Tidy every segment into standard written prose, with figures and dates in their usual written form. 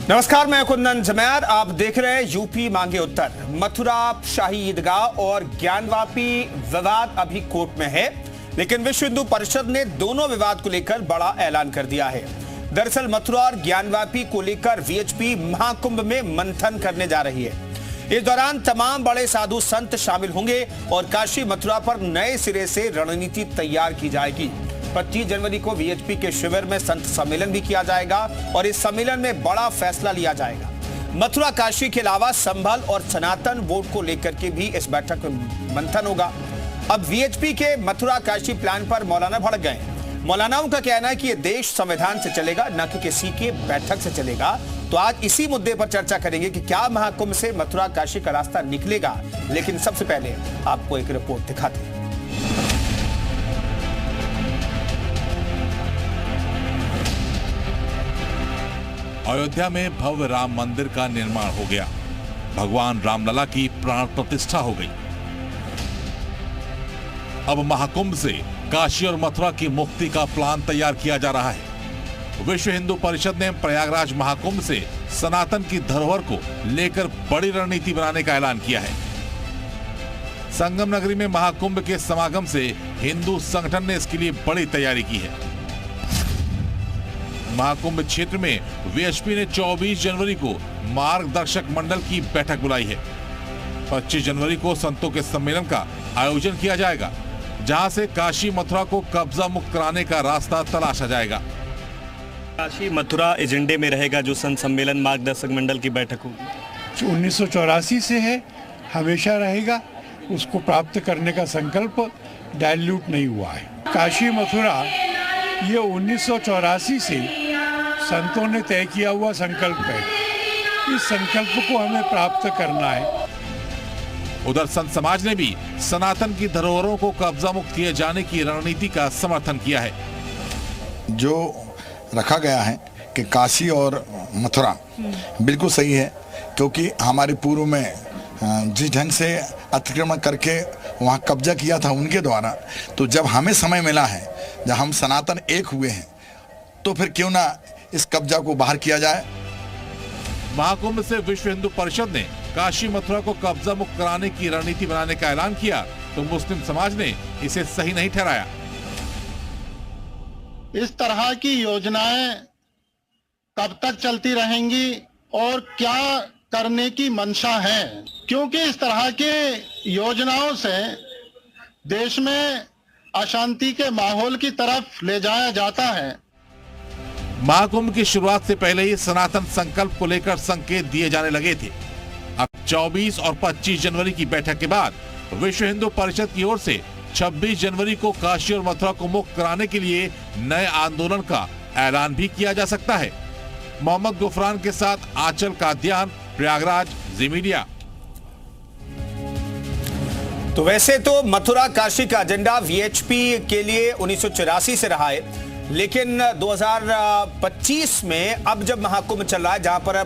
नमस्कार, मैं कुंदन जमैर। आप देख रहे हैं यूपी मांगे उत्तर। मथुरा शाही ईदगाह और ज्ञानवापी विवाद अभी कोर्ट में है, लेकिन विश्व हिंदू परिषद ने दोनों विवाद को लेकर बड़ा ऐलान कर दिया है। दरअसल मथुरा और ज्ञानवापी को लेकर वीएचपी महाकुंभ में मंथन करने जा रही है। इस दौरान तमाम बड़े साधु संत शामिल होंगे और काशी मथुरा पर नए सिरे से रणनीति तैयार की जाएगी। 25 जनवरी को वीएचपी के शिविर में संत सम्मेलन भी किया जाएगा और इस सम्मेलन में बड़ा फैसला लिया जाएगा। मथुरा काशी के अलावा संभल और सनातन वोट को लेकर के भी इस बैठक में मंथन होगा। अब वीएचपी के मथुरा काशी प्लान पर मौलाना भड़क गए। मौलानाओं का कहना है कि यह देश संविधान से चलेगा, न कि किसी के बैठक से चलेगा। तो आज इसी मुद्दे पर चर्चा करेंगे कि क्या महाकुंभ से मथुरा काशी का रास्ता निकलेगा। लेकिन सबसे पहले आपको एक रिपोर्ट दिखाते हैं। अयोध्या में भव्य राम मंदिर का निर्माण हो गया। भगवान रामलला की प्राण प्रतिष्ठा हो गई। अब महाकुंभ से काशी और मथुरा की मुक्ति का प्लान तैयार किया जा रहा है। विश्व हिंदू परिषद ने प्रयागराज महाकुंभ से सनातन की धरोहर को लेकर बड़ी रणनीति बनाने का ऐलान किया है। संगम नगरी में महाकुंभ के समागम से हिंदू संगठन ने इसके लिए बड़ी तैयारी की है। महाकुंभ क्षेत्र में वीएचपी ने 24 जनवरी को मार्गदर्शक मंडल की बैठक बुलाई है। 25 जनवरी को संतों के सम्मेलन का आयोजन किया जाएगा, जहां से काशी मथुरा को कब्जा मुक्त कराने का रास्ता तलाशा जाएगा। काशी मथुरा एजेंडे में रहेगा जो संत सम्मेलन मार्गदर्शक मंडल की बैठक होगी। 1984 से है, हमेशा रहेगा। उसको प्राप्त करने का संकल्प डाइल्यूट नहीं हुआ है। काशी मथुरा ये 1984 से संतों ने तय किया हुआ संकल्प है। इस संकल्प को हमें प्राप्त करना है। उधर संत समाज ने भी सनातन की धरोहरों को कब्जा मुक्त किए जाने की रणनीति का समर्थन किया है। जो रखा गया है कि काशी और मथुरा बिल्कुल सही है, क्योंकि हमारे पूर्व में जिस ढंग से अतिक्रमण करके वहाँ कब्जा किया था उनके द्वारा, तो जब हमें समय मिला है, जब हम सनातन एक हुए हैं, तो फिर क्यों ना इस कब्जा को बाहर किया जाए। महाकुंभ से विश्व हिंदू परिषद ने काशी मथुरा को कब्जा मुक्त कराने की रणनीति बनाने का ऐलान किया, तो मुस्लिम समाज ने इसे सही नहीं ठहराया। इस तरह की योजनाएं कब तक चलती रहेंगी और क्या करने की मंशा है, क्योंकि इस तरह के योजनाओं से देश में अशांति के माहौल की तरफ ले जाया जाता है। महाकुंभ की शुरुआत से पहले ही सनातन संकल्प को लेकर संकेत दिए जाने लगे थे। अब 24 और 25 जनवरी की बैठक के बाद विश्व हिंदू परिषद की ओर से 26 जनवरी को काशी और मथुरा को मुक्त कराने के लिए नए आंदोलन का ऐलान भी किया जा सकता है। मोहम्मद गुफरान के साथ आंचल कादियान, प्रयागराज, जी मीडिया। तो वैसे तो मथुरा काशी का एजेंडा वीएचपी के लिए 1984 से रहा है, लेकिन 2025 में अब जब महाकुंभ चल रहा है, जहां पर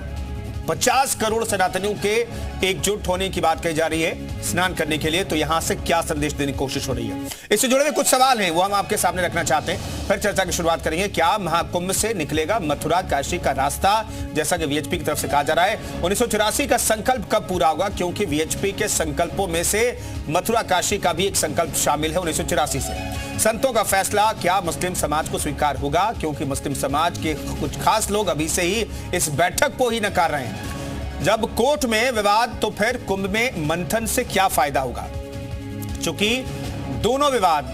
50 करोड़ सनातनियों के एकजुट होने की बात कही जा रही है स्नान करने के लिए, तो यहां से क्या संदेश देने की कोशिश हो रही है, इससे जुड़े हुए कुछ सवाल हैं, वो हम आपके सामने रखना चाहते हैं। फिर चर्चा की शुरुआत करेंगे। क्या महाकुंभ से निकलेगा मथुरा काशी का रास्ता, जैसा कि वीएचपी की तरफ से कहा जा रहा है। 1984 का संकल्प कब पूरा होगा, क्योंकि वीएचपी के संकल्पों में से मथुरा काशी का भी एक संकल्प शामिल है 1984 से। संतों का फैसला क्या मुस्लिम समाज को स्वीकार होगा, क्योंकि मुस्लिम समाज के कुछ खास लोग अभी से ही इस बैठक को ही नकार रहे हैं। जब कोर्ट में विवाद, तो फिर कुंभ में मंथन से क्या फायदा होगा। चूंकि दोनों विवाद,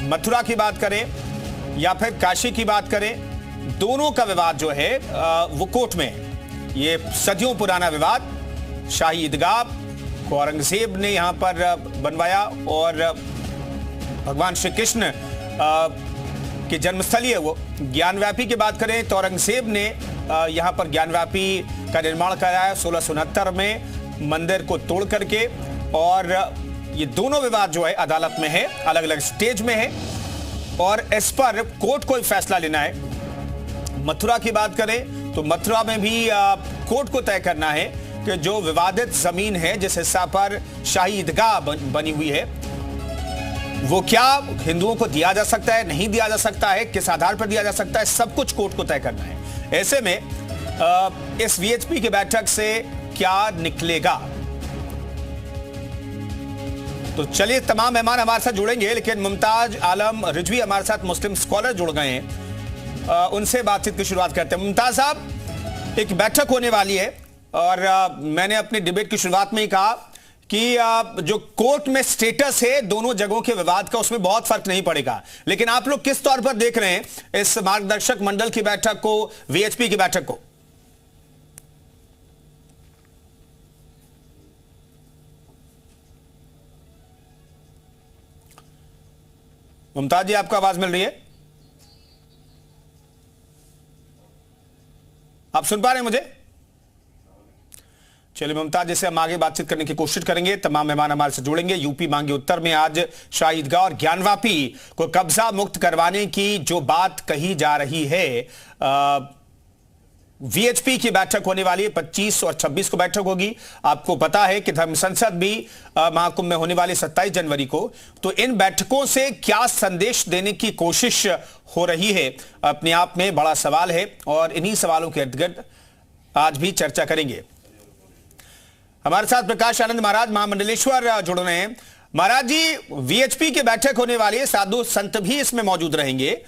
मथुरा की बात करें या फिर काशी की बात करें, दोनों का विवाद जो है वो कोर्ट में है। ये सदियों पुराना विवाद। शाही ईदगाह को औरंगजेब ने यहां पर बनवाया और भगवान श्री कृष्ण की जन्मस्थली है वो। ज्ञानवापी की बात करें तो औरंगजेब ने यहाँ पर ज्ञानवापी का निर्माण कराया 1669 में मंदिर को तोड़ करके। और ये दोनों विवाद जो है अदालत में है, अलग अलग स्टेज में है और इस पर कोर्ट को फैसला लेना है। मथुरा की बात करें तो मथुरा में भी कोर्ट को तय करना है कि जो विवादित जमीन है, जिस हिस्सा पर शाही ईदगाह बनी हुई है, वो क्या हिंदुओं को दिया जा सकता है, नहीं दिया जा सकता है, किस आधार पर दिया जा सकता है, सब कुछ कोर्ट को तय करना है। ऐसे में इस वीएचपी की बैठक से क्या निकलेगा? तो चलिए, तमाम मेहमान हमारे साथ जुड़ेंगे, लेकिन मुमताज आलम रिजवी हमारे साथ मुस्लिम स्कॉलर जुड़ गए हैं, उनसे बातचीत की शुरुआत करते हैं। मुमताज साहब, एक बैठक होने वाली है और मैंने अपनी डिबेट की शुरुआत में ही कहा कि जो कोर्ट में स्टेटस है दोनों जगहों के विवाद का, उसमें बहुत फर्क नहीं पड़ेगा, लेकिन आप लोग किस तौर पर देख रहे हैं इस मार्गदर्शक मंडल की बैठक को, वीएचपी की बैठक को? मुमताज जी, आपको आवाज मिल रही है? आप सुन पा रहे हैं मुझे? चलिए मुमताज, जैसे हम आगे बातचीत करने की कोशिश करेंगे। तमाम मेहमान हमारे से जुड़ेंगे। यूपी मांगे उत्तर में आज शाहीदगाह और ज्ञानवापी को कब्जा मुक्त करवाने की जो बात कही जा रही है, वीएचपी की बैठक होने वाली है। 25 और 26 को बैठक होगी। आपको पता है कि धर्म संसद भी महाकुंभ में होने वाली 27 जनवरी को। तो इन बैठकों से क्या संदेश देने की कोशिश हो रही है, अपने आप में बड़ा सवाल है, और इन्हीं सवालों के इर्द-गिर्द आज भी चर्चा करेंगे। हमारे साथ प्रकाश आनंद महाराज महामंडलेश्वर जुड़ रहे हैं। महाराज जी, वीएचपी की बैठक होने वाली है, साधु संत भी इसमें मौजूद रहेंगे।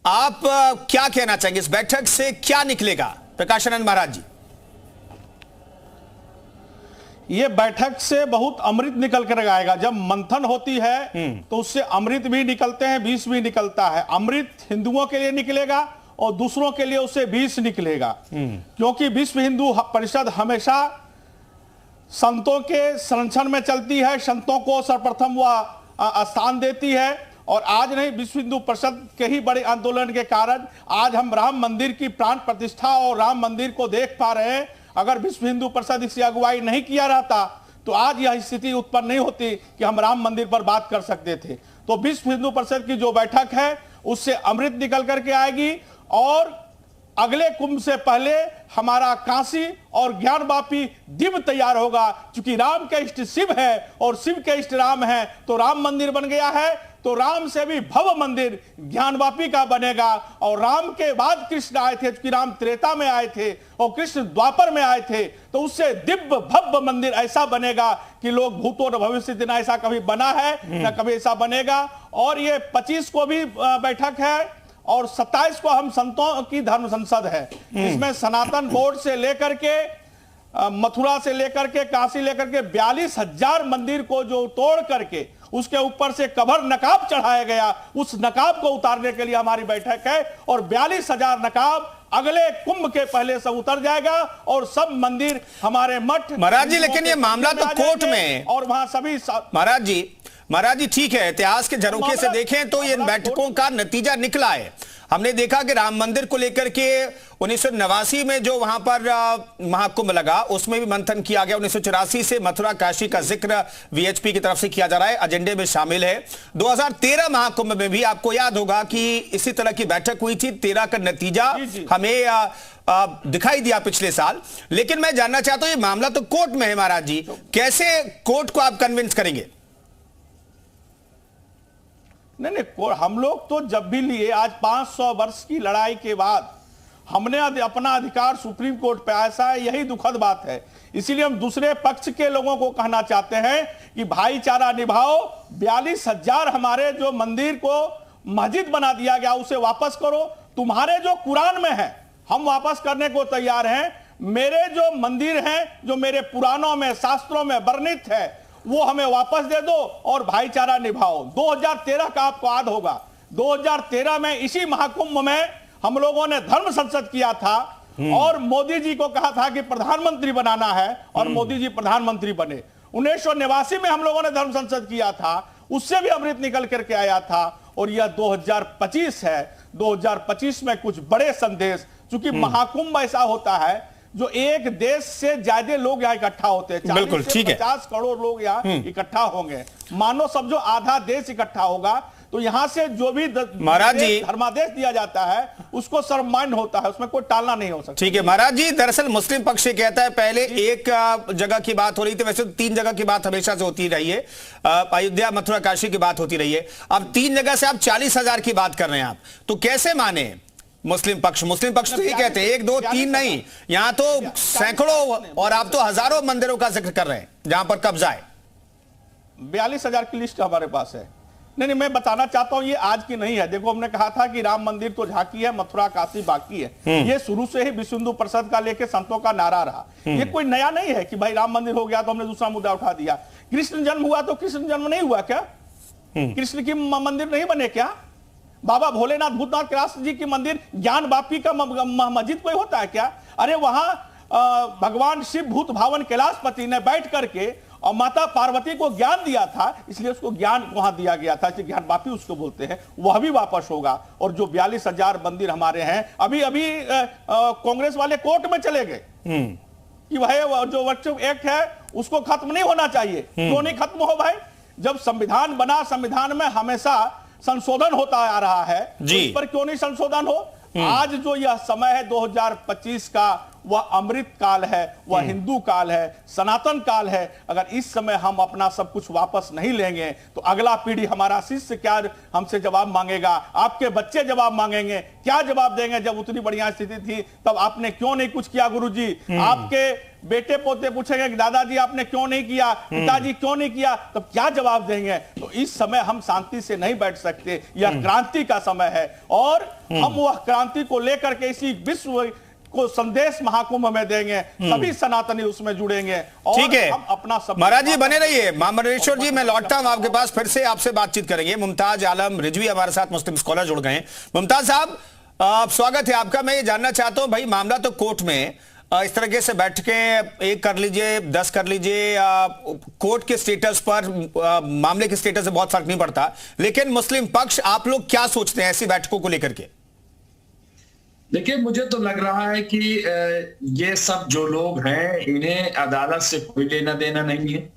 आप क्या कहना चाहेंगे, इस बैठक से क्या निकलेगा? प्रकाश आनंद महाराज जी। ये बैठक से बहुत अमृत निकल कर आएगा। जब मंथन होती है तो उससे अमृत भी निकलते हैं, विष भी निकलता है। अमृत हिंदुओं के लिए निकलेगा और दूसरों के लिए उससे विष निकलेगा, क्योंकि विश्व हिंदू परिषद हमेशा संतों के संरक्षण में चलती है, संतों को सर्वप्रथम वह स्थान देती है। और आज नहीं, विश्व हिंदू परिषद के ही बड़े आंदोलन के कारण आज हम राम मंदिर की प्राण प्रतिष्ठा और राम मंदिर को देख पा रहे हैं। अगर विश्व हिंदू परिषद इसकी अगुवाई नहीं किया रहता तो आज यह स्थिति उत्पन्न नहीं होती कि हम राम मंदिर पर बात कर सकते थे। तो विश्व हिंदू परिषद की जो बैठक है उससे अमृत निकल करके आएगी, और अगले कुंभ से पहले हमारा काशी और ज्ञानवापी दिव्य तैयार होगा। क्योंकि राम के इष्ट शिव है और शिव के इष्ट राम है, तो राम मंदिर बन गया है। तो राम से भी भव्य मंदिर ज्ञानवापी का बनेगा। और राम के बाद कृष्ण आए थे, क्योंकि राम त्रेता में आए थे और कृष्ण द्वापर में आए थे, तो उससे दिव्य भव्य मंदिर ऐसा बनेगा कि लोग भूतों और भविष्य दिन ऐसा कभी बना है न कभी ऐसा बनेगा। और ये 25 को भी बैठक है और 27 को हम संतों की धर्म संसद है। इसमें सनातन बोर्ड से लेकर के मथुरा से लेकर के काशी लेकर के 42,000 मंदिर को जो तोड़ करके उसके ऊपर से कबर नकाब चढ़ाया गया, उस नकाब को उतारने के लिए हमारी बैठक है। और 42,000 नकाब अगले कुंभ के पहले से उतर जाएगा और सब मंदिर हमारे मठ। महाराज जी, लेकिन ये मामला तो कोर्ट में है और वहां सभी महाराज जी ठीक है, इतिहास के झरोखे से देखें तो इन बैठकों का नतीजा निकला है। हमने देखा कि राम मंदिर को लेकर के 1989 में जो वहां पर महाकुंभ लगा, उसमें भी मंथन किया गया। 1984 से मथुरा काशी का जिक्र वीएचपी की तरफ से किया जा रहा है, एजेंडे में शामिल है। 2013 महाकुंभ में भी आपको याद होगा कि इसी तरह की बैठक हुई थी। 13 का नतीजा हमें दिखाई दिया पिछले साल। लेकिन मैं जानना चाहता हूं, ये मामला तो कोर्ट में है महाराज जी, कैसे कोर्ट को आप कन्विंस करेंगे? नहीं, हम लोग तो जब भी लिए, आज 500 वर्ष की लड़ाई के बाद हमने अपना अधिकार सुप्रीम कोर्ट पे, ऐसा है, यही दुखद बात है। इसीलिए हम दूसरे पक्ष के लोगों को कहना चाहते हैं कि भाईचारा निभाओ। 42,000 हमारे जो मंदिर को मस्जिद बना दिया गया उसे वापस करो। तुम्हारे जो कुरान में है हम वापस करने को तैयार हैं। मेरे जो मंदिर हैं, जो मेरे पुराणों में शास्त्रों में वर्णित है, वो हमें वापस दे दो और भाईचारा निभाओ। 2013 का आपको याद होगा, 2013 में इसी महाकुंभ में हम लोगों ने धर्म संसद किया था और मोदी जी को कहा था कि प्रधानमंत्री बनाना है, और मोदी जी प्रधानमंत्री बने। 1989 में हम लोगों ने धर्म संसद किया था, उससे भी अमृत निकल करके आया था। और यह 2025 है। 2025 में कुछ बड़े संदेश, क्योंकि महाकुंभ ऐसा होता है जो एक देश से ज्यादा लोग यहाँ इकट्ठा होते हैं। 40 से 50 करोड़ लोग यहाँ इकट्ठा होंगे। मानो समझो आधा देश इकट्ठा होगा, तो यहाँ से जो भी महाराज जी धर्मादेश दिया जाता है उसको सर्वमान्य होता है, उसमें कोई टालना नहीं हो सकता। ठीक है महाराज जी, दरअसल मुस्लिम पक्ष ये कहता है, पहले एक जगह की बात हो रही थी, वैसे तो 3 जगह की बात हमेशा से होती रही है, अयोध्या मथुरा काशी की बात होती रही है। अब 3 जगह से आप 40,000 की बात कर रहे हैं आप, तो कैसे माने? मुस्लिम पक्ष तो ये कहते हैं 1 2 3 नहीं, यहां तो सैकड़ों और आप तो हजारों मंदिरों का जिक्र कर रहे हैं जहां पर कब्जा है। 42,000 की लिस्ट हमारे पास है। नहीं, मैं बताना चाहता हूं ये आज की नहीं है। देखो, हमने कहा था कि राम मंदिर तो झांकी है, मथुरा काशी बाकी है। ये शुरू से ही विश्व हिंदू परिषद का लेके संतों का नारा रहा। ये कोई नया नहीं है कि भाई राम मंदिर हो गया तो हमने दूसरा मुद्दा उठा दिया। कृष्ण जन्म हुआ तो कृष्ण जन्म नहीं हुआ क्या? कृष्ण की मंदिर नहीं बने क्या? बाबा भोलेनाथ भूतनाथ कैलाश जी की मंदिर ज्ञान वापी का मस्जिद कोई होता है क्या? अरे वहां भगवान शिव भूत भावन कैलाशपति ने बैठ करके और माता पार्वती को ज्ञान दिया था, इसलिए उसको ज्ञान वहां दिया गया था, इसलिए ज्ञान वापी उसको बोलते हैं। वह भी वापस होगा। और जो 42,000 मंदिर हमारे हैं, अभी कांग्रेस वाले कोर्ट में चले गए कि भाई जो वर्चस्व एक्ट है उसको खत्म नहीं होना चाहिए। क्यों नहीं खत्म हो भाई? जब संविधान बना, संविधान में हमेशा संशोधन होता आ रहा है, तो इस पर क्यों नहीं संशोधन हो? आज जो यह समय है 2025 का, वह अमृत काल है, वह हिंदू काल है, सनातन काल है। अगर इस समय हम अपना सब कुछ वापस नहीं लेंगे तो अगला पीढ़ी, हमारा शिष्य क्या हमसे जवाब मांगेगा? आपके बच्चे जवाब मांगेंगे, क्या जवाब देंगे? जब उतनी बढ़िया स्थिति थी तब आपने क्यों नहीं कुछ किया गुरुजी? आपके बेटे पोते पूछेंगे कि दादाजी आपने क्यों नहीं किया, पिताजी क्यों नहीं किया, तब क्या जवाब देंगे? तो इस समय हम शांति से नहीं बैठ सकते। यह क्रांति का समय है और हम वह क्रांति को लेकर के इसी विश्व को संदेश महाकुंभ में देंगे। सभी सनातनी उसमें जुड़ेंगे और ठीक है। हम अपना सब। महाराज जी बने रहिए। महामंडलेश्वर जी, मैं लौटता हूं आपके पास, फिर से आपसे बातचीत करेंगे। मुमताज आलम रिजवी हमारे साथ मुस्लिम स्कॉलर जुड़ गए हैं। मुमताज साहब, स्वागत है आपका। मैं ये जानना चाहता हूं भाई, मामला तो कोर्ट में, इस तरीके से बैठ के 1 कर लीजिए 10 कर लीजिए, कोर्ट के स्टेटस पर, मामले के स्टेटस से बहुत फर्क नहीं पड़ता, लेकिन मुस्लिम पक्ष, आप लोग क्या सोचते हैं ऐसी बैठकों को लेकर के? देखिए, मुझे तो लग रहा है कि ये सब जो लोग हैं, इन्हें अदालत से कोई लेना देना नहीं है।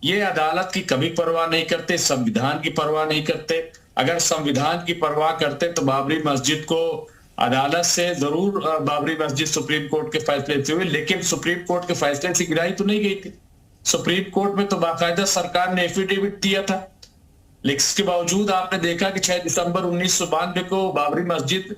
ये अदालत की कभी परवाह नहीं करते, संविधान की परवाह नहीं करते। अगर संविधान की परवाह करते तो बाबरी मस्जिद को अदालत से जरूर, बाबरी मस्जिद सुप्रीम कोर्ट के फैसले से हुई, लेकिन सुप्रीम कोर्ट के फैसले से गिराई तो नहीं गई थी। सुप्रीम कोर्ट में तो बाकायदा सरकार ने एफिडेविट दिया था, लेकिन इसके बावजूद आपने देखा कि 6 दिसंबर 1992 को बाबरी मस्जिद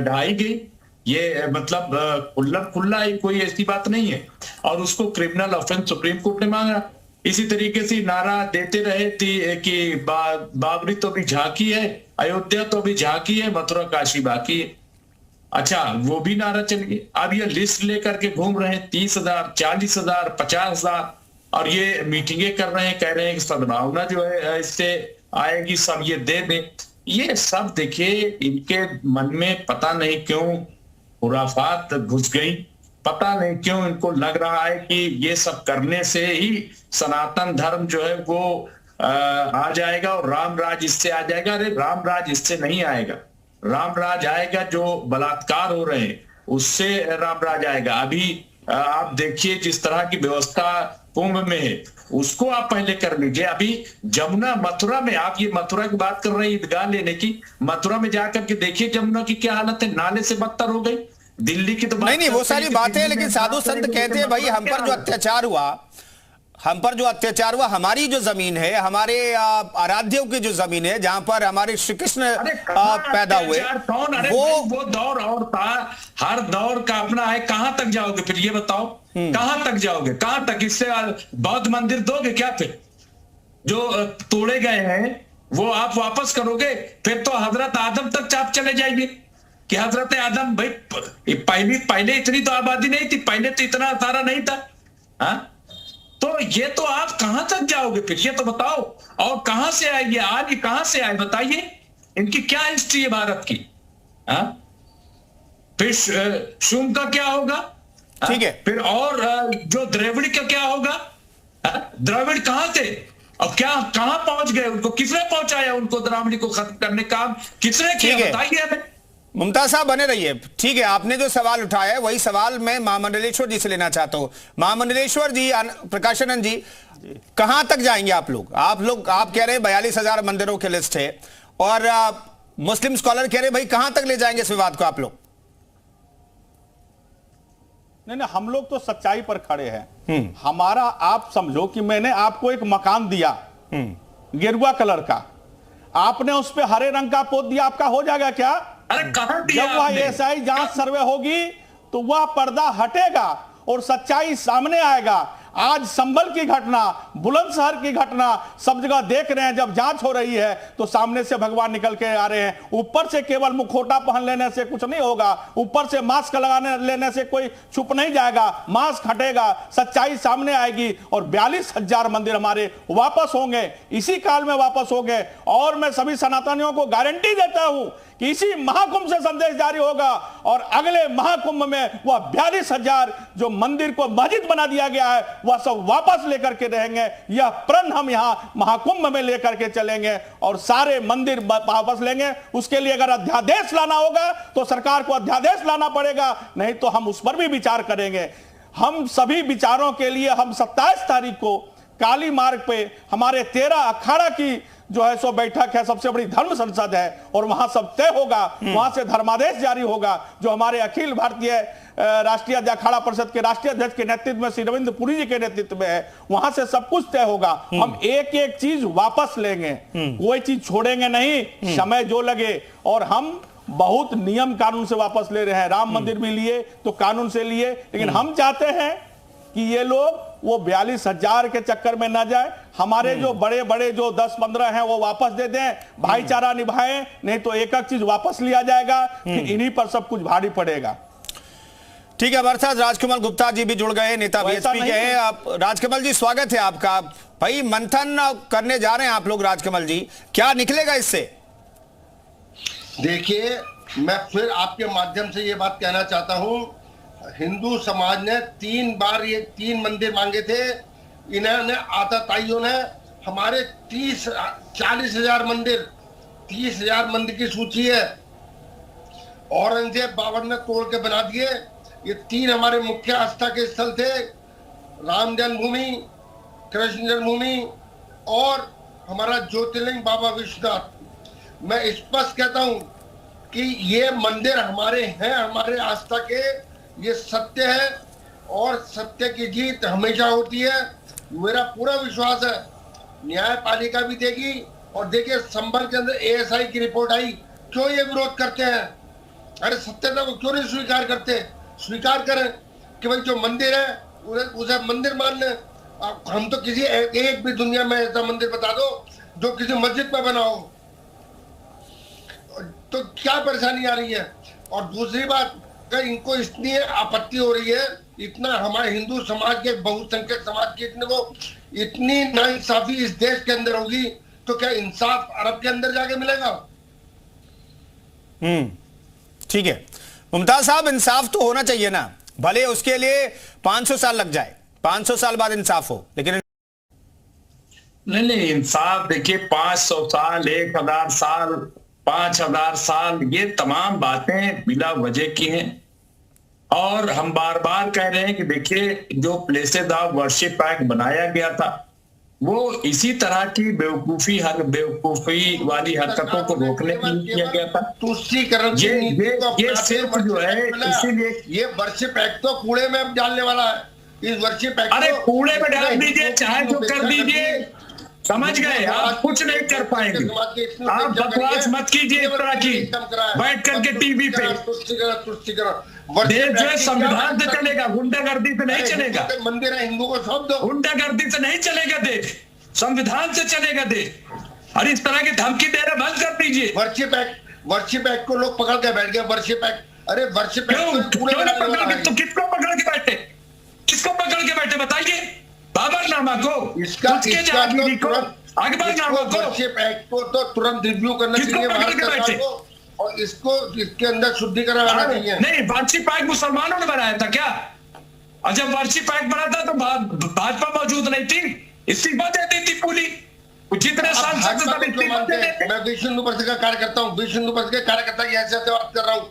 ढाई गई। ये मतलब खुल्ला कोई ऐसी बात नहीं है, और उसको क्रिमिनल ऑफेंस सुप्रीम कोर्ट ने मांगा। इसी तरीके से नारा देते रहे थी कि बाबरी तो भी झांकी है, अयोध्या तो भी झांकी है, मथुरा काशी बाकी है। अच्छा, वो भी नारा चल गया। अब ये लिस्ट लेकर के घूम रहे हैं 30,000, 40,000, 50,000, और ये मीटिंगें कर रहे हैं, कह रहे हैं कि सद्भावना जो है इससे आएगी, सब ये दे दें। ये सब देखिए, इनके मन में पता नहीं क्यों खुराफात घुस गई, पता नहीं क्यों इनको लग रहा है कि ये सब करने से ही सनातन धर्म जो है वो आ जाएगा और राम राज इससे आ जाएगा। अरे राम राज इससे नहीं आएगा, राम राज आएगा जो बलात्कार हो रहे हैं उससे राम राज आएगा। अभी आप देखिए जिस तरह की व्यवस्था कुंभ में है, उसको आप पहले कर लीजिए। अभी जमुना मथुरा में, आप ये मथुरा की बात कर रहे हैं ईदगाह लेने की, मथुरा में जाकर के देखिए जमुना की क्या हालत है, नाले से बदतर हो गई। दिल्ली की तो नहीं, वो सारी बातें हैं, लेकिन साधु संत कहते हैं भाई हम पर जो अत्याचार हुआ, हमारी जो जमीन है, हमारे आराध्यों की जो जमीन है, जहां पर हमारे श्री कृष्ण पैदा हुए, वो दौर और था। हर दौर का अपना है। कहां तक जाओगे फिर, ये बताओ, कहां तक जाओगे? कहां तक? इससे बौद्ध मंदिर दोगे क्या? फिर जो तोड़े गए हैं वो आप वापस करोगे? फिर तो हजरत आदम तक आप चले जाएंगे कि हजरत आदम, भाई पहले इतनी तो आबादी नहीं थी, पहले तो इतना सारा नहीं था। हाँ, तो ये तो आप कहां तक जाओगे फिर, ये तो बताओ। और कहां से आए ये, आज ये कहां से आए बताइए? इनकी क्या हिस्ट्री है भारत की? हाँ, फिर शुंग का क्या होगा? ठीक है। फिर और जो द्रविड़ का क्या होगा? द्रविड़ कहां थे और क्या कहां पहुंच गए? उनको किसने पहुंचाया? उनको द्राविड़ को खत्म करने का काम किसने किया? बताइए हमें। मुमताज साहब बने रहिए। ठीक है, आपने जो सवाल उठाया है वही सवाल मैं महामंडलेश्वर जी से लेना चाहता हूं। महामंडलेश्वर जी, प्रकाशानंद जी, कहां तक जाएंगे आप लोग? आप कह रहे हैं 42,000 मंदिरों की लिस्ट है, और मुस्लिम स्कॉलर कह रहे हैं भाई कहां तक ले जाएंगे इस विवाद को आप लोग? नहीं, हम लोग तो सच्चाई पर खड़े हैं। हमारा, आप समझो कि मैंने आपको एक मकान दिया गेरुआ कलर का, आपने उस पर हरे रंग का पोत दिया, आपका हो जाएगा क्या? अरे कहां दिया जब वह आपने? एएसआई जांच सर्वे होगी तो वह पर्दा हटेगा और सच्चाई सामने आएगा। आज संभल की घटना, बुलंदशहर की घटना सब जगह देख रहे हैं। जब जांच हो रही है तो सामने से भगवान निकल के आ रहे हैं। ऊपर से केवल मुखौटा पहन लेने से कुछ नहीं होगा, ऊपर से मास्क लगाने लेने से कोई छुप नहीं जाएगा। मास्क हटेगा, सच्चाई सामने आएगी और 42,000 मंदिर हमारे वापस होंगे, इसी काल में वापस होंगे। और मैं सभी सनातनियों को गारंटी देता हूं कि इसी महाकुंभ से संदेश जारी होगा और अगले महाकुंभ में वह 42,000 जो मंदिर को मस्जिद बना दिया गया है वह सब वापस लेकर के रहेंगे। यह प्रण हम यहां महाकुंभ में लेकर के चलेंगे और सारे मंदिर वापस लेंगे। उसके लिए अगर अध्यादेश लाना होगा तो सरकार को अध्यादेश लाना पड़ेगा, नहीं तो हम उस पर भी विचार करेंगे। हम सभी विचारों के लिए हम 27 तारीख को काली मार्ग पे हमारे 13 अखाड़ा की जो है सो बैठक है, सबसे बड़ी धर्म संसद है और वहां सब तय होगा। वहां से धर्मादेश जारी होगा जो हमारे अखिल भारतीय राष्ट्रीय अखाड़ा परिषद के राष्ट्रीय अध्यक्ष के नेतृत्व में श्री रविंद्र पुरी जी के नेतृत्व में है। वहां से सब कुछ तय होगा। हम एक एक चीज वापस लेंगे, कोई चीज छोड़ेंगे नहीं, समय जो लगे। और हम बहुत नियम कानून से वापस ले रहे हैं। राम मंदिर भी लिए तो कानून से लिए, लेकिन हम चाहते हैं कि ये लोग वो 42,000 के चक्कर में ना जाए। हमारे जो बड़े बड़े जो 10-15 हैं वो वापस दे दें, भाईचारा निभाएं, नहीं तो एक एक चीज वापस लिया जाएगा, फिर इन्हीं पर सब कुछ भारी पड़ेगा। ठीक है, हमारे साथ राजकमल गुप्ता जी भी जुड़ गए, नेता वीएचपी के हैं। आप राजकमल जी, स्वागत है आपका। भाई मंथन करने जा रहे हैं आप लोग, राजकमल जी, क्या निकलेगा इससे? देखिए, मैं फिर आपके माध्यम से ये बात कहना चाहता हूं, हिंदू समाज ने 3 बार ये 3 मंदिर मांगे थे। इन्होंने आताताइयों ने हमारे 40,000 मंदिर, 30,000 मंदिर की सूची है, औरंगजेब बाबर ने तोड़ के बना दिए। ये 3 हमारे मुख्य आस्था के स्थल थे, राम जन्मभूमि, कृष्ण जन्मभूमि और हमारा ज्योतिर्लिंग बाबा विश्वनाथ। मैं स्पष्ट कहता हूं कि ये मंदिर हमारे हैं, हमारे आस्था के, ये सत्य है और सत्य की जीत हमेशा होती है। मेरा पूरा विश्वास है न्यायपालिका भी देगी। और देखिए, संभल के अंदर एएसआई की रिपोर्ट आई, क्यों ये विरोध करते हैं? अरे सत्यता को क्यों नहीं स्वीकार करते? स्वीकार करें कि भाई जो मंदिर है उसे मंदिर मान लें। हम तो किसी एक भी दुनिया में ऐसा मंदिर बता दो जो किसी मस्जिद में बना हो, तो क्या परेशानी आ रही है? और दूसरी बात, अगर इनको इतनी आपत्ति हो रही है, इतना हमारे हिंदू समाज के, बहुसंख्यक समाज की इतनी नाइंसाफी इस देश के अंदर होगी, तो क्या इंसाफ अरब के अंदर जाके मिलेगा? ठीक है मुमताज साहब, इंसाफ तो होना चाहिए ना, भले उसके लिए 500 साल लग जाए, 500 साल बाद इंसाफ हो, लेकिन नहीं, इंसाफ देखिए 500 साल, 1000 साल, 5000 साल, ये तमाम बातें बिला वजह की हैं। और हम बार बार कह रहे हैं कि देखिए, जो प्लेसेस ऑफ वर्शिप एक्ट बनाया गया था वो इसी तरह की बेवकूफी वाली हरकतों को रोकने के लिए किया गया था। तुष्टीकरण ये सिर्फ जो है, इसीलिए ये वर्शिप एक्ट तो कूड़े में अब डालने वाला है। इस वर्शिप एक्ट, अरे कूड़े में डाल दीजिए, चाहे जो कर दीजिए, समझ गए? आप कुछ नहीं कर पाएंगे। आप बकवास मत कीजिए इस तरह की, बैठ करके टीवी पे। देश जो है संविधान से चलेगा, गुंडागर्दी से नहीं चलेगा। मंदिर है, हिंदू को सौंप दो। गुंडागर्दी से नहीं चलेगा देश, संविधान से चलेगा देश। और इस तरह की धमकी देना बंद कर दीजिए। वर्शिप एक्ट को लोग पकड़ के बैठ गए। वर्शिप एक्ट, अरे वर्शिप एक्ट तो किसको पकड़ के बैठे? किसको पकड़ के बैठे बताइए? बाबरनामा को, अकबरनामा को, वर्शिप एक्ट को तो तुरंत रिव्यू करना चाहिए भारत सरकार को, और इसको इसके अंदर शुद्धिकरण आना चाहिए। नहीं, वर्शिप एक्ट मुसलमानों ने बनाया था क्या? और जब वर्शिप एक्ट बना था तो भाजपा मौजूद नहीं थी, इस्तीफा दे दी थी पूरी। जितने सांसद मैं विश्व हिंदू परिषद का कार्यकर्ता हूँ, विश्व हिंदू परिषद के कार्यकर्ता की हैसियत से बात कर रहा हूँ।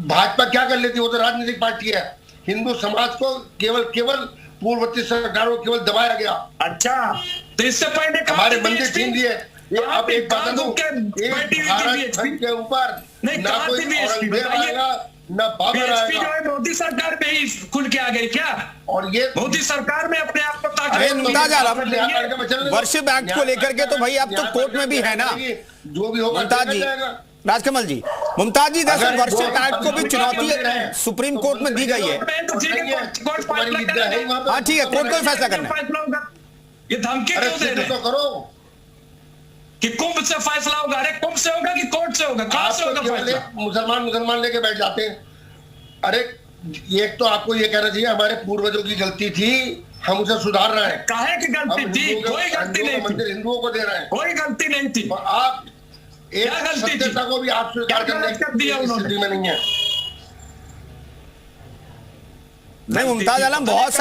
भाजपा क्या कर लेती? वो तो राजनीतिक पार्टी है। हिंदू समाज को केवल पूर्ववर्ती सरकारों को केवल दबाया गया। अच्छा, तो इससे पहले हमारे मंदिर छीन दिए। अब एक बात दूं, के ऊपर ना कोई औरंगजेब आएगा ना बाबर आएगा। मोदी सरकार में ही खुल के आ गई क्या? और ये मोदी सरकार में अपने आप को वर्शिप एक्ट को लेकर के तो भाई अब तो कोर्ट में भी है ना, जो भी होगा मुमताज जी। राजकमल जी, मुमताज जी, दरअसल वर्शिप एक्ट को भी चुनौती सुप्रीम कोर्ट में दी गई है। हाँ ठीक है, कोर्ट को फैसला करना है। ये धमकी क्यों दे रहे हैं? करो कि कुंभ से फैसला होगा। अरे कुंभ से होगा कि कोर्ट से होगा? कहां से होगा फैसला? मुसलमान लेके बैठ जाते हैं। अरे एक तो आपको ये कहना चाहिए हमारे पूर्वजों की गलती थी, हम उसे सुधार रहे हैं। काहे की गलती थी? कोई गलती नहीं थी। मंदिर हिंदुओं को दे रहे हैं, कोई गलती नहीं थी। और आप एक सत्यता को भी आप स्वीकार करने की स्थिति में नहीं है। नहीं मुमताज आलम, बहुत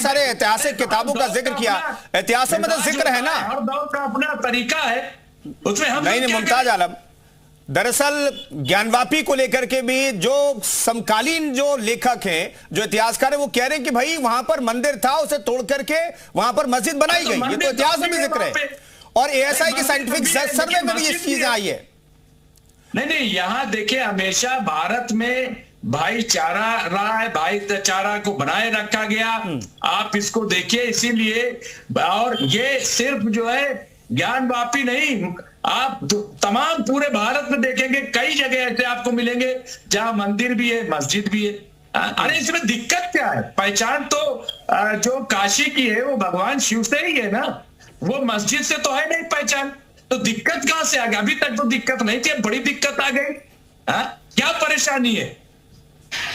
सारे ऐतिहासिक किताबों का जिक्र किया, इतिहासों में तो जिक्र है ना, हर दौर का अपना तरीका है, उसमें हम नहीं मुमताज आलम, दरअसल ज्ञानवापी को लेकर के भी जो समकालीन जो लेखक हैं, जो इतिहासकार हैं, वो कह रहे हैं कि भाई वहां पर मंदिर था, उसे तोड़ करके वहां पर मस्जिद बनाई गई। ये तो इतिहास में भी जिक्र है, और एएसआई की साइंटिफिक सर्वे में भी ये चीजें आई है। नहीं, यहाँ देखिए, हमेशा भारत में भाईचारा रहा है, भाईचारा को बनाए रखा गया। आप इसको देखिए, इसीलिए, और ये सिर्फ जो है ज्ञानवापी नहीं, आप तमाम पूरे भारत में देखेंगे, कई जगह ऐसे आपको मिलेंगे जहां मंदिर भी है, मस्जिद भी है। अरे इसमें दिक्कत क्या है? पहचान तो जो काशी की है वो भगवान शिव से ही है ना, वो मस्जिद से तो है नहीं पहचान, तो दिक्कत कहां से आ गई? अभी तक तो दिक्कत नहीं थी, बड़ी दिक्कत आ गई। क्या परेशानी है?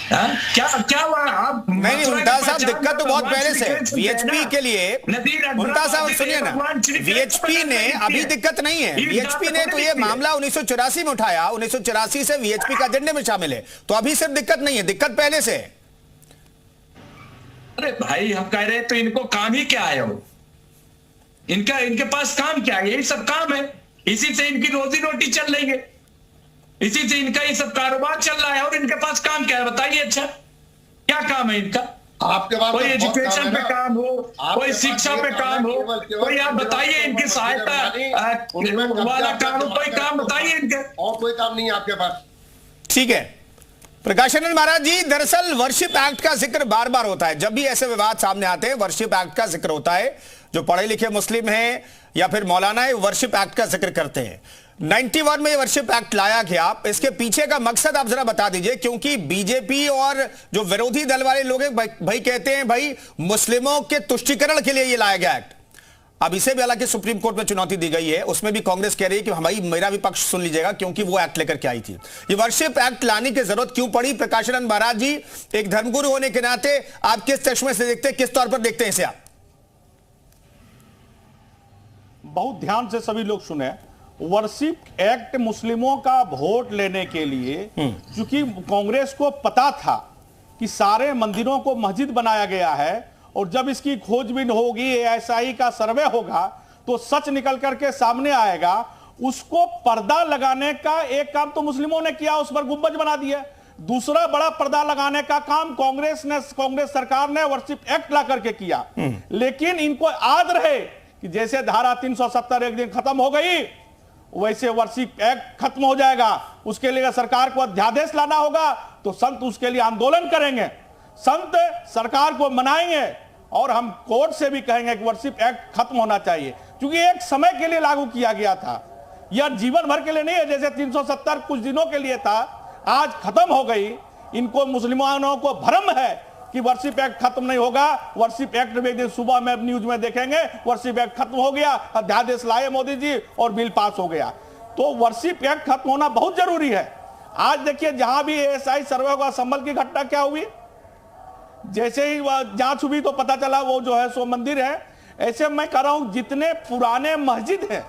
क्या हुआ? आप नहीं मुमताज साहब, दिक्कत तो बहुत पहले से वीएचपी के लिए। मुमताज साहब सुनिए ना, वीएचपी ने अभी दिक्कत नहीं है, वीएचपी ने तो ये मामला 1984 में उठाया, 1984 से वीएचपी का एजेंडे में शामिल है, तो अभी सिर्फ दिक्कत नहीं है, दिक्कत पहले से है। अरे भाई, हम कह रहे हैं तो इनको काम ही क्या है? वो इनके पास काम क्या है? यही सब काम है, इसी से इनकी रोजी रोटी चल रही है, इसी से इनका ये सब कारोबार चल रहा है, और इनके पास काम क्या है बताइए? अच्छा, क्या काम है इनका? आपके पास कोई एजुकेशन पे काम हो, कोई शिक्षा पे काम हो, कोई आप बताइए इनकी सहायता वाला काम हो, कोई काम बताइए इनके। और कोई काम नहीं है आपके पास। ठीक है प्रकाशानंद महाराज जी, दरअसल वर्शिप एक्ट का जिक्र बार बार होता है, जब भी ऐसे विवाद सामने आते हैं वर्शिप एक्ट का जिक्र होता है। जो पढ़े लिखे मुस्लिम हैं या फिर मौलाना है, वर्शिप एक्ट का जिक्र करते हैं। 91 में वर्शिप एक्ट लाया गया, इसके पीछे का मकसद आप जरा बता दीजिए, क्योंकि बीजेपी और जो विरोधी दल वाले लोग हैं भाई कहते हैं भाई मुस्लिमों के तुष्टीकरण के लिए ये लाया गया एक्ट। अब इसे भी हालांकि सुप्रीम कोर्ट में चुनौती दी गई है, उसमें भी कांग्रेस कह रही है कि भाई मेरा भी पक्ष सुन लीजिएगा, क्योंकि वो एक्ट लेकर के आई थी। ये वर्शिप एक्ट लाने की जरूरत क्यों पड़ी? प्रकाशानंद महाराज जी, एक धर्मगुरु होने के नाते आप किस चश्मे से देखते हैं, किस तौर पर देखते हैं इसे आप? बहुत ध्यान से सभी लोग सुने। वर्शिप एक्ट मुस्लिमों का वोट लेने के लिए, क्योंकि कांग्रेस को पता था कि सारे मंदिरों को मस्जिद बनाया गया है, और जब इसकी खोजबीन होगी, एएसआई का सर्वे होगा, तो सच निकल करके सामने आएगा। उसको पर्दा लगाने का एक काम तो मुस्लिमों ने किया, उस पर गुंबज बना दिया। दूसरा बड़ा पर्दा लगाने का काम कांग्रेस सरकार ने वर्शिप एक्ट ला करके किया। लेकिन इनको याद रहे कि जैसे धारा 370 एक दिन खत्म हो गई, वैसे वर्शिप एक्ट खत्म हो जाएगा। उसके लिए सरकार को अध्यादेश लाना होगा, तो संत उसके लिए आंदोलन करेंगे, संत सरकार को मनाएंगे, और हम कोर्ट से भी कहेंगे कि वर्शिप एक्ट खत्म होना चाहिए, क्योंकि एक समय के लिए लागू किया गया था, यह जीवन भर के लिए नहीं है। जैसे 370 कुछ दिनों के लिए था, आज खत्म हो गई। इनको मुसलमानों को भ्रम है कि वर्शिप एक्ट खत्म नहीं होगा। वर्शिप एक्ट में एक दिन सुबह में न्यूज में देखेंगे वर्शिप एक्ट खत्म हो गया, अध्यादेश लाए मोदी जी और बिल पास हो गया। तो वर्शिप एक्ट खत्म होना बहुत जरूरी है। आज देखिए, जहां भी एएसआई सर्वे होगा, संभल की घटना क्या हुई, जैसे ही जांच हुई तो पता चला वो जो है सो मंदिर है। ऐसे मैं कह रहा हूं, जितने पुराने मस्जिद हैं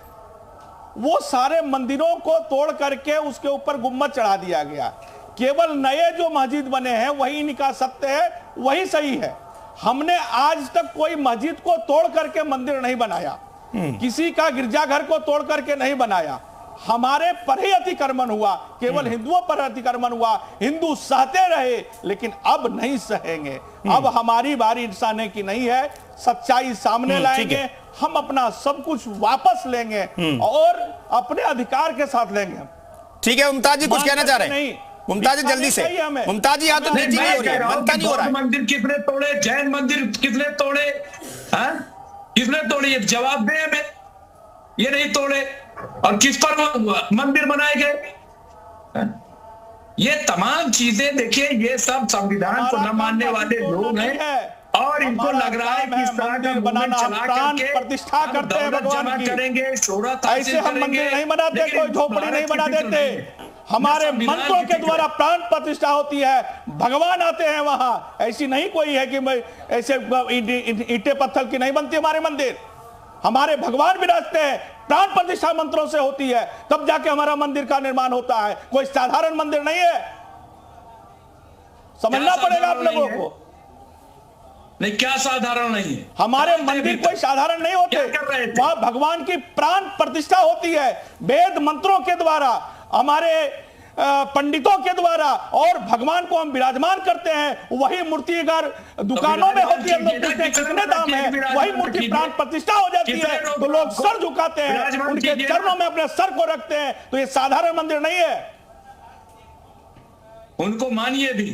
वो सारे मंदिरों को तोड़ करके उसके ऊपर गुम्बद चढ़ा दिया गया। केवल नए जो मस्जिद बने हैं वही इनका सत्य है, वही सही है। हमने आज तक कोई मस्जिद को तोड़ करके मंदिर नहीं बनाया, किसी का गिरजाघर को तोड़ करके नहीं बनाया। हमारे पर ही अतिक्रमण हुआ, केवल हिंदुओं पर अतिक्रमण हुआ। हिंदू सहते रहे, लेकिन अब नहीं सहेंगे। अब हमारी बारी सहने की नहीं है, सच्चाई सामने लाएंगे, हम अपना सब कुछ वापस लेंगे और अपने अधिकार के साथ लेंगे। ठीक है मुमताज जी, कुछ कहना चाह रहे हैं? मुमताज जी जल्दी से। मुमताज जी, यहाँ तो नहीं हो रही है, बनता नहीं हो रहा है। मंदिर कितने तोड़े, जैन मंदिर कितने तोड़े, किसने तोड़े, ये जवाब दे हमें। ये नहीं तोड़े, और किस पर मंदिर बनाए गए? ये तमाम चीजें देखिए, ये सब संविधान को न मानने वाले लोग हैं और इनको लग रहा है कि इस तरह का मूवमेंट चला करके प्रतिष्ठा करते हैं भगवान की, करेंगे, शोहरत ऐसे हम मंदिर नहीं बनाते, कोई झोपड़ी नहीं बना देते। हमारे मंत्रों के द्वारा प्राण प्रतिष्ठा होती है, भगवान आते हैं वहां। ऐसी नहीं कोई है कि ऐसे ईंटे पत्थर की नहीं बनती हमारे मंदिर, हमारे भगवान विराजते हैं, प्राण प्रतिष्ठा मंत्रों से होती है, तब जाके हमारा मंदिर का निर्माण होता है। कोई साधारण मंदिर नहीं है, समझना पड़ेगा आप लोगों को। नहीं, क्या साधारण नहीं है? हमारे मंदिर कोई साधारण नहीं होते, वहां भगवान की प्राण प्रतिष्ठा होती है, वेद मंत्रों के द्वारा, हमारे पंडितों के द्वारा, और भगवान को हम विराजमान करते हैं। वही मूर्ति अगर दुकानों में होती है, लोग पूछते हैं कितने दाम है, वही मूर्ति प्राण प्रतिष्ठा हो जाती है तो लोग सर झुकाते हैं, उनके चरणों में अपने सर को रखते हैं। तो ये साधारण मंदिर नहीं है। उनको मानिए भी,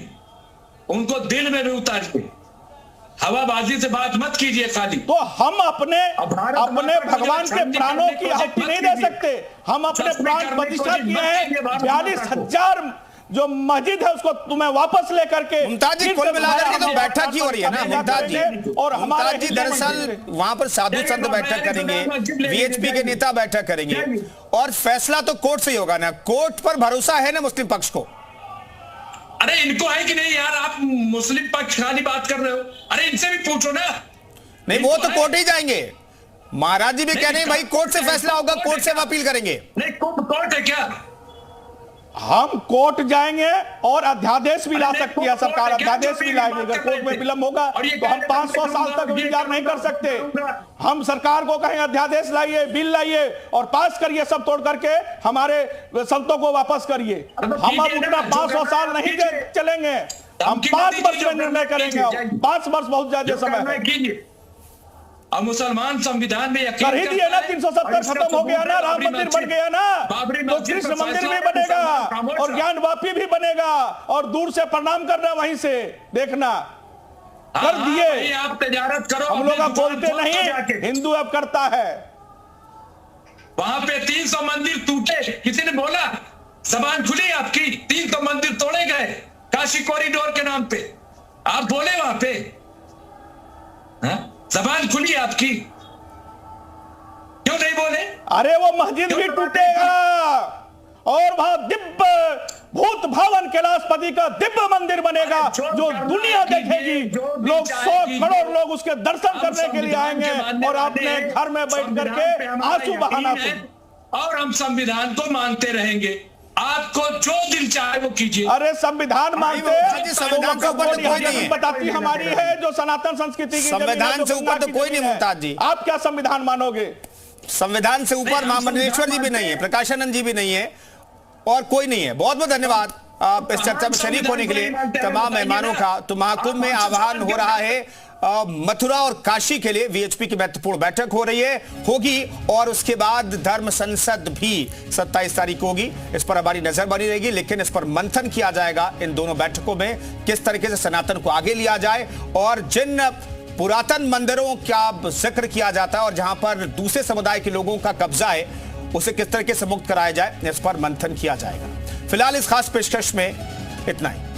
उनको दिल में भी उतारिए, हवाबाजी से बात मत कीजिए खाली। तो हम अपने भगवान के प्राणों की आहुति नहीं दे सकते। हम अपने प्राण प्रतिष्ठा किए हैं, 42,000 जो मस्जिद है उसको तुम्हें वापस लेकर के। मुमताज जी, कुल मिलाकर के तो बैठक ही हो रही है ना मुमताज जी। और हमारे जी दरअसल वहां पर साधु संत बैठक करेंगे, वीएचपी के नेता बैठक करेंगे, और फैसला तो कोर्ट से ही होगा ना। कोर्ट पर भरोसा है ना मुस्लिम पक्ष को? अरे इनको है कि नहीं यार? आप मुस्लिम पक्ष खाली बात कर रहे हो, अरे इनसे भी पूछो ना। नहीं, वो तो कोर्ट ही जाएंगे। महाराज जी भी कह रहे हैं भाई कोर्ट से फैसला होगा, कोर्ट से हम अपील करेंगे। नहीं, कोर्ट है क्या? हम कोर्ट जाएंगे और अध्यादेश भी ला सकती है सरकार, अध्यादेश भी लाएंगे। अगर कोर्ट में विलंब होगा तो हम 500 साल तक इंतजार नहीं कर सकते। हम सरकार को कहें अध्यादेश लाइए, बिल लाइए और पास करिए, सब तोड़ करके हमारे संतों को वापस करिए। हम अब उतना 500 साल नहीं चलेंगे, हम 5 वर्ष में निर्णय करेंगे। 5 वर्ष बहुत ज्यादा समय है। अब मुसलमान संविधान में कर ही दिया ना, 370 खत्म हो गया ना, राम मंदिर बन गया ना, तो कृष्ण मंदिर भी बनेगा और ज्ञान वापी भी बनेगा, और दूर से प्रणाम करना वहीं से देखना। कर दिए, आप तजारत करो। हम लोग अब बोलते नहीं, हिंदू अब करता है। वहां पे 300 मंदिर टूटे, किसी ने बोला? जबान खुली आपकी? 300 मंदिर तोड़े गए काशी कॉरिडोर के नाम पे, आप बोले वहां पे? जबान खुली आपकी? क्यों नहीं बोले? अरे वो मस्जिद भी टूटेगा और वहां दिव्य भूत भवन कैलाशपति का दिव्य मंदिर बनेगा जो दुनिया देखेगी। लोग 100 करोड़ लोग उसके दर्शन करने के लिए आएंगे और अपने घर में बैठ करके आंसू बहाना। और हम संविधान को मानते रहेंगे, आपको जो दिल चाहे वो कीजिए। अरे संविधान मानते, संविधान से ऊपर तो कोई नहीं है। बताती हमारी है जो सनातन संस्कृति की, संविधान से ऊपर तो कोई नहीं मुमताज जी। आप क्या संविधान मानोगे? संविधान से ऊपर महामंडलेश्वर जी भी नहीं है, प्रकाशानंद जी भी नहीं है, और कोई नहीं है। बहुत बहुत धन्यवाद आप इस चर्चा में शरीक होने के लिए तमाम मेहमानों का। तो महाकुंभ में आह्वान हो रहा है मथुरा और काशी के लिए, वीएचपी की महत्वपूर्ण बैठक हो रही है, होगी, और उसके बाद धर्म संसद भी 27 तारीख को होगी। इस पर हमारी नजर बनी रहेगी, लेकिन इस पर मंथन किया जाएगा इन दोनों बैठकों में, किस तरीके से सनातन को आगे लिया जाए और जिन पुरातन मंदिरों का जिक्र किया जाता है और जहां पर दूसरे समुदाय के लोगों का कब्जा है, उसे किस तरीके से मुक्त कराया जाए, इस पर मंथन किया जाएगा। फिलहाल इस खास पेशकश में इतना ही।